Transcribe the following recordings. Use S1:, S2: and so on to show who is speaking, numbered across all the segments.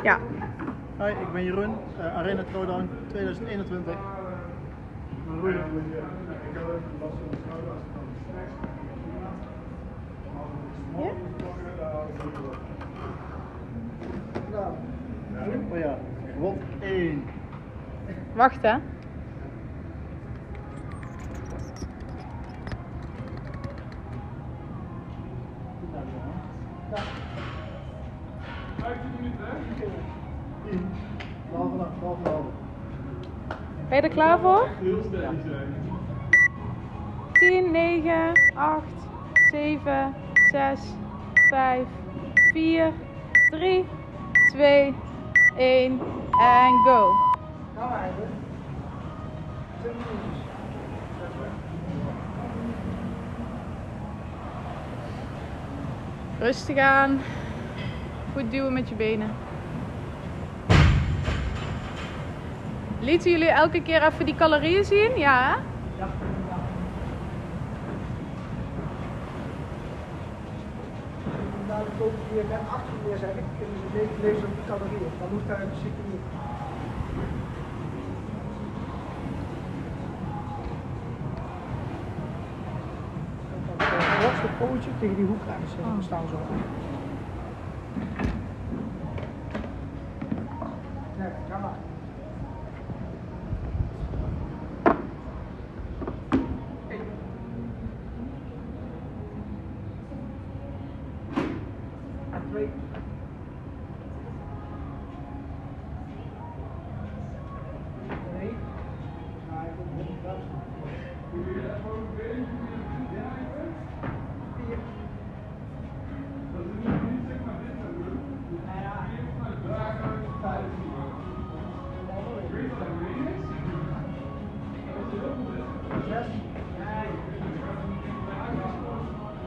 S1: Ja.
S2: Hoi, ik ben Jeroen, Arena Throwdown 2021.
S1: Ja?
S2: Oh ja, gewot 1.
S1: Wacht hè. Ben je er klaar voor? 10, 9, 8, 7, 6, 5, 4, 3, 2, 1 en go. Rustig aan. Goed duwen met je benen. Lieten jullie elke keer even die calorieën zien? Ja, hè?
S2: Ja.
S3: Dadelijk ook weer net achter weer zeg ik, kunnen ze lezen op de calorieën. Dan moet daar een ziekte niet. Het hoogste pootje tegen die hoek aan staan zo. Ja, ga maar. Twee. Nee. Nou, ik moet niet wel. 4.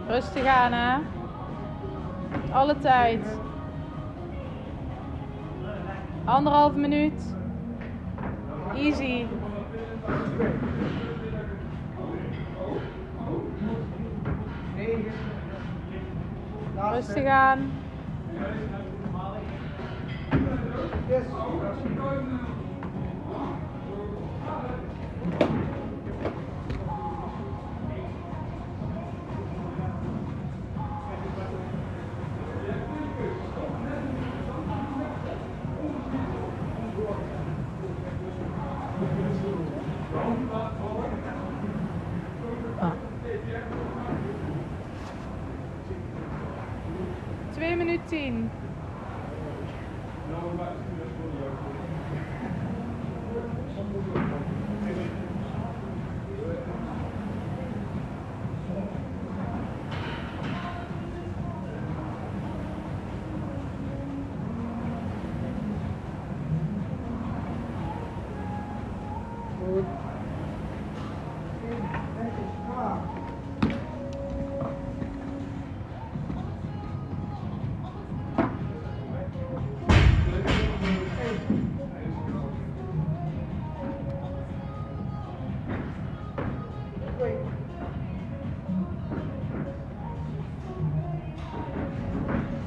S1: Rustig aan, hè? Alle tijd. 1,5 minuut. Easy. Rustig aan.
S3: Yes.
S1: Ah. 2 minuten 10.
S3: Goed. Netjes, klaar. Twee.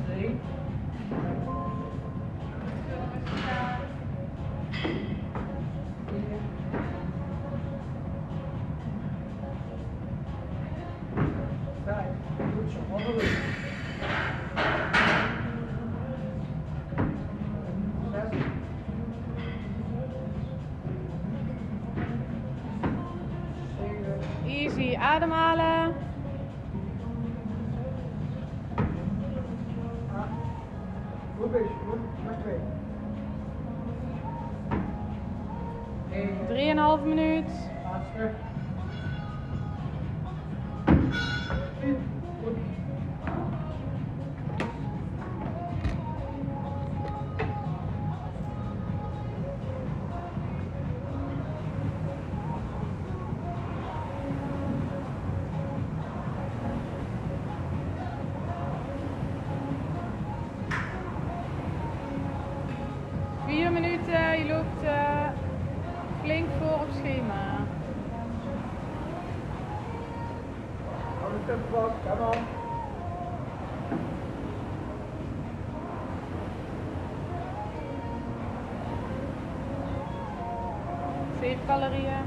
S3: Drie. Vijf. Goed zo, onderweg. 6.
S1: Easy. Ademhalen.
S3: 8. Goed bezig, goed. Nog 2.
S1: 3,5 minuut.
S3: Laatste. 10. Goed.
S1: Vier minuten. Je loopt flink voor op schema.
S3: Hou de tempo vast, come on.
S1: 7 calorieën.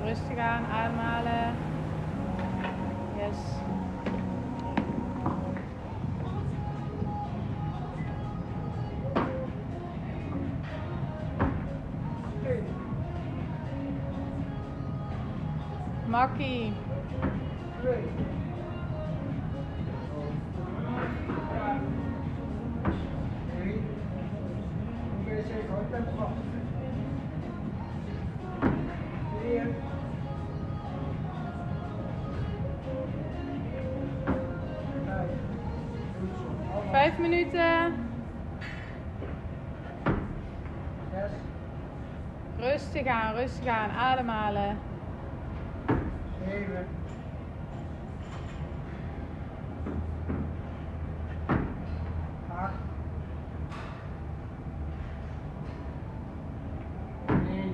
S1: Rustig aan, ademhalen. Yes. Makkie.
S3: 2. Tempo vast. 4.
S1: 5 minuten.
S3: 6.
S1: Rustig aan, ademhalen.
S3: 7. 8. 9.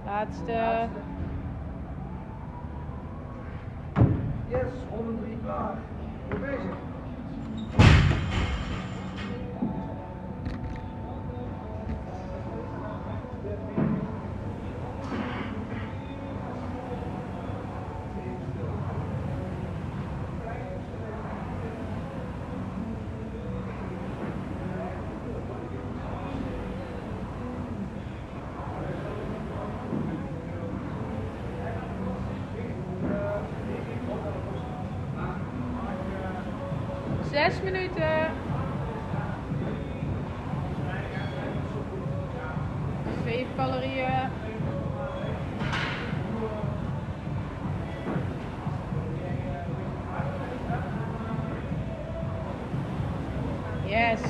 S1: Laatste.
S3: Yes, 103 klaar. Goed bezig.
S1: Zes minuten. 7 calorieën. Yes.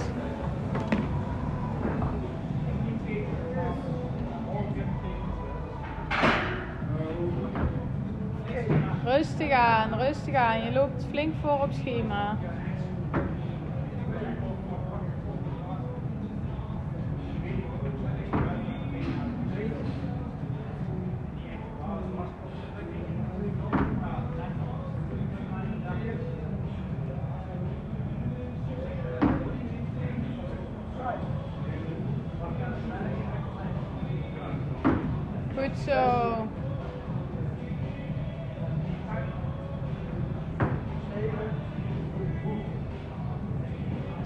S1: Rustig aan. Je loopt flink voor op schema. Goed zo.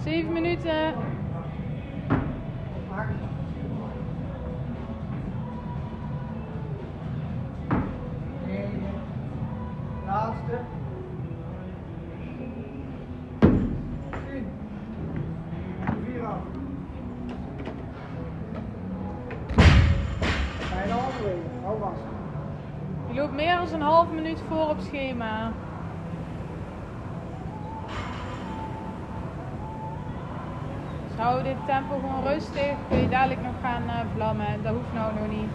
S1: 7 minuten.
S3: 8. 9. Laatste. 10. 4 af. Bijna halverwege. Hou vast.
S1: Je loopt meer dan een half minuut voor op schema. Dus hou dit tempo gewoon rustig. Kun je dadelijk nog gaan vlammen. Dat hoeft nou nog niet.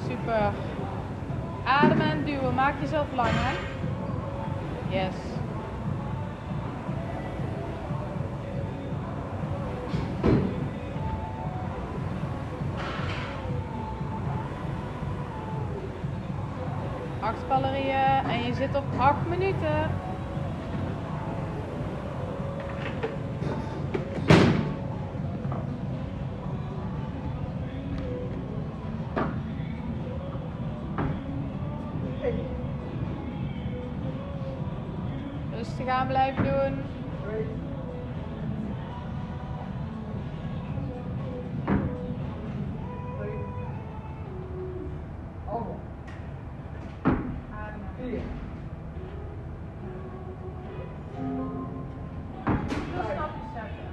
S1: Super. Ademen en duwen. Maak jezelf lang, hè? Yes. Acht calorieën en je zit op 8 minuten. Rustig aan blijven doen.
S3: 2. 3. Allemaal. 4.
S1: Veel stapjes zetten.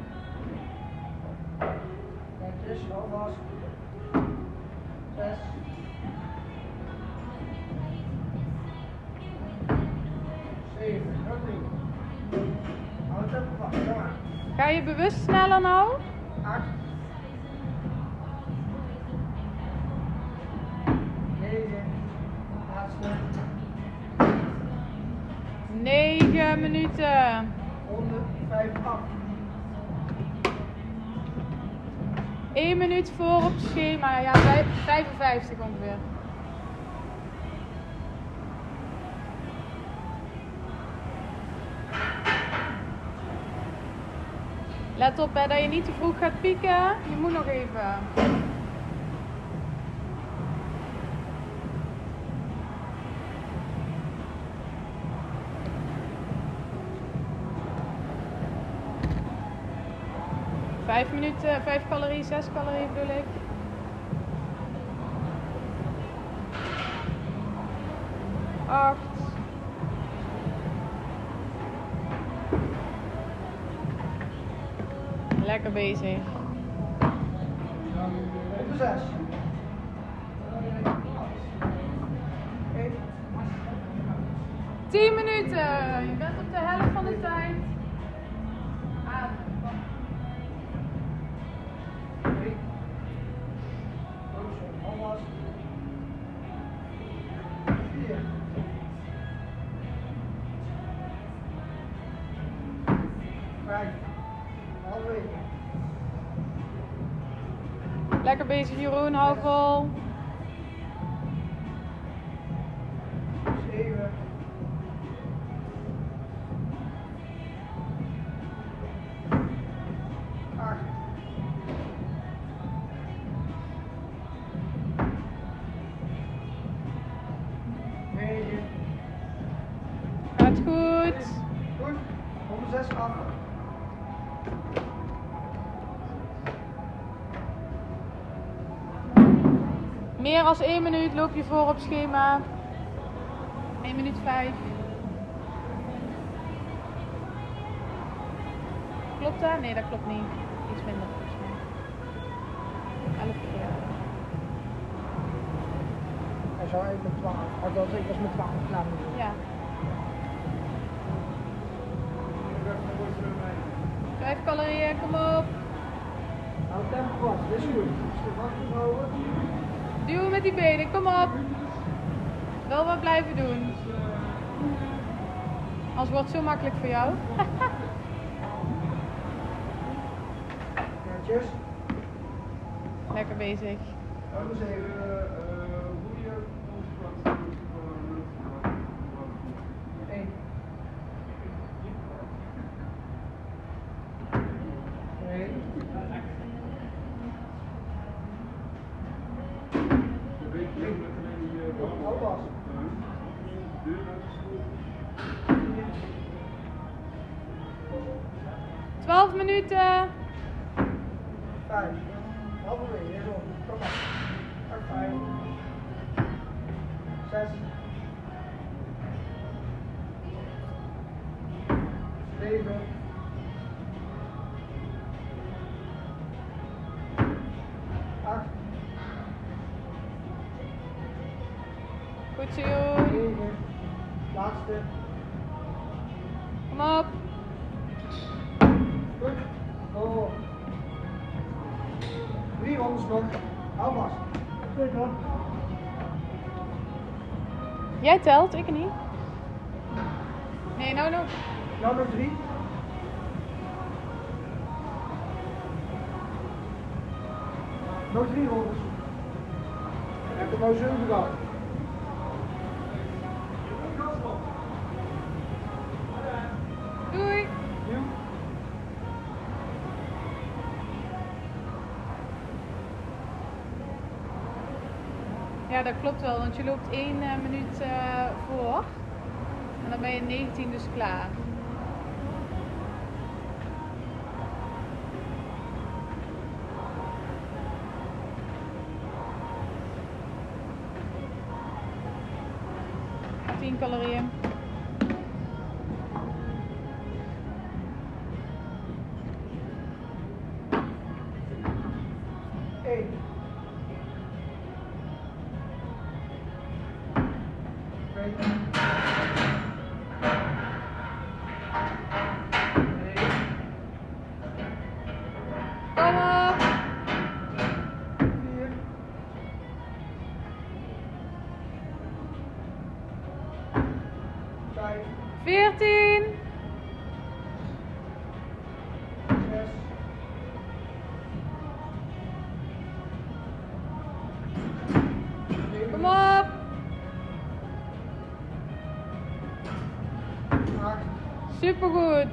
S3: Netjes, alvast. 6. 7. Nog 3. Hou het tempo vast. Kom maar.
S1: Ga je bewust sneller nou?
S3: 8. 9. Laatste.
S1: 9 minuten.
S3: 105 af.
S1: 1 minuut voor op schema. Ja, 55 ongeveer. Let op hè, dat je niet te vroeg gaat pieken. Je moet nog even. Vijf minuten, 5 calorieën, 6 calorieën bedoel ik. Acht. Lekker bezig.
S3: Op de 6. 1.
S1: 10 minuten. Je bent op de helft van de tijd. Adem.
S3: 3. Alvast. 4. 5. Halverwege.
S1: Lekker bezig Jeroen, hou vol.
S3: 7. 8. 9.
S1: Gaat goed.
S3: Goed. 106 af.
S1: Meer als 1 minuut loop je voor op schema. 1 minuut 5. Klopt dat? Nee, dat klopt niet. Iets minder volgens mij. 11 keer.
S3: Hij zou even met 12. Althans, ik was met 12 klaar.
S1: Ja. 5 calorieën, kom op.
S3: Nou, tempo vast. Dit is goed. Als je houden.
S1: Duwen met die benen, kom op. Wel wat blijven doen. Anders wordt het zo makkelijk voor jou.
S3: Netjes.
S1: Lekker bezig.
S3: Anders even. 1. 2.
S1: 12 minuten.
S3: 5. Halverwege. Zo. Kom maar. 5. 6. 7. 8.
S1: Goed zo, Jeroen.
S3: 9. Laatste.
S1: Kom op.
S3: Goed. Oh. 3 rondes nog. Hou vast. Goed hoor.
S1: Jij telt, ik niet. Nee, nou nog.
S3: Nou nog 3. Nog 3 rondes. Ik heb er nou 7 gehad.
S1: Doei.
S3: Nieuw.
S1: Ja, dat klopt wel, want je loopt 1 minuut voor. En dan ben je 19 dus klaar. ...10 calorieën.
S3: Eén. 2. 3.
S1: Kom op.
S3: 4. 5.
S1: 14.
S3: 6. 7.
S1: Kom op.
S3: 8.
S1: Supergoed.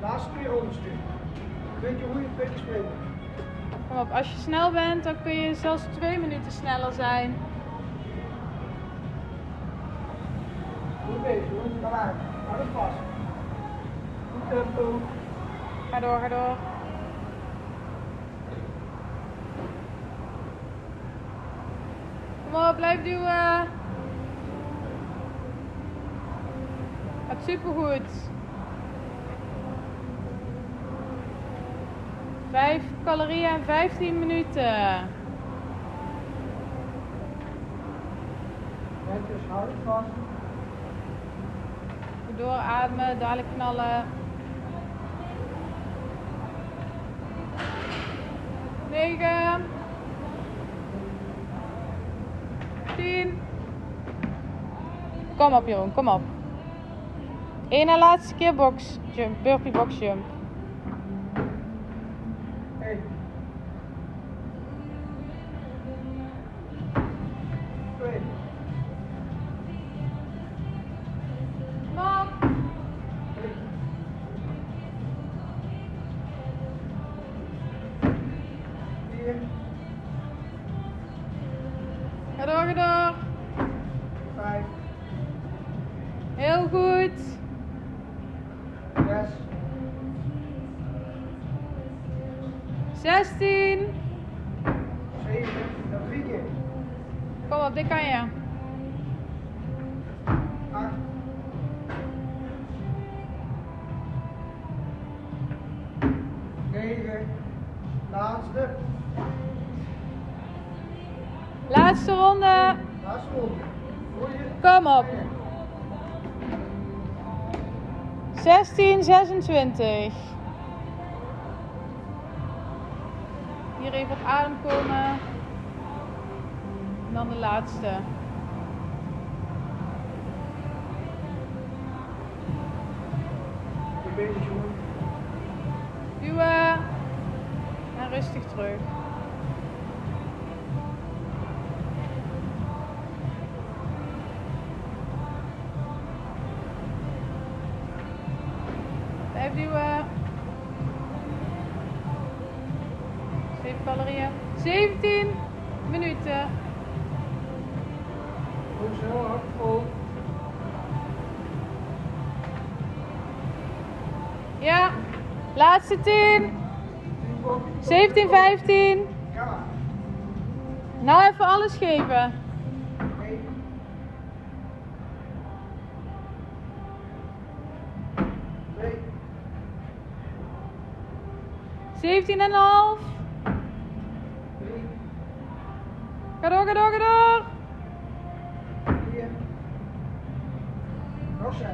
S3: Laatste 2 onderstukken. Weet je hoe je het beter spreken?
S1: Kom op, als je snel bent, dan kun je zelfs 2 minuten sneller zijn.
S3: Goed bezig, hoor. Kom uit. Hou het vast. Goed tempo.
S1: Ga door, ga door. Kom op, blijf duwen. Gaat supergoed. 5 calorieën en 15 minuten.
S3: Netjes, hou het vast.
S1: Goed doorademen, dadelijk knallen. 9. 10. Kom op Jeroen, kom op. Eén en laatste keer box jump, burpee box jump.
S3: 1. 2.
S1: Kom op.
S3: 3. 4.
S1: Ga door, ga door.
S3: 5.
S1: Heel goed.
S3: 6.
S1: 16.
S3: 7. Nog 3 keer.
S1: Kom op, dit kan je.
S3: 8. 9. Laatste.
S1: Laatste ronde.
S3: Laatste ronde. Hoor je?
S1: Kom op. 16, 26. Hier even op adem komen. En dan de laatste.
S3: Goed bezig, jongen.
S1: Duwen. En rustig terug. Blijf duwen. 7 calorieën. 17 minuten.
S3: Goed zo, hard vol.
S1: Ja. Laatste 10.
S3: 10 vol.
S1: 17, 15.
S3: Ja maar.
S1: Nou even alles geven.
S3: 1. 2.
S1: 17,5.
S3: 3.
S1: Ga door, ga door, ga door.
S3: 4. Nog 6.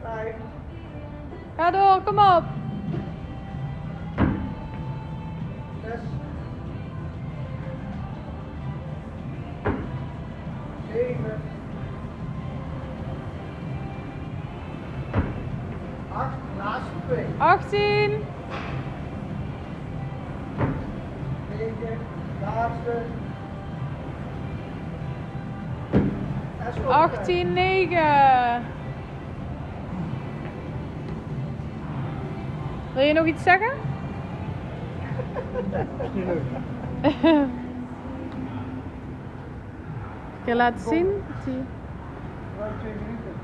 S3: 5.
S1: Ga door, kom op.
S3: 6. 7. 8. Laatste 2.
S1: 18.
S3: 9. Laatste. En stop.
S1: 18, 9. Wil je nog iets zeggen?
S2: Dat is niet leuk.
S1: Een keer laten zien.
S3: Ruim 2 minuten.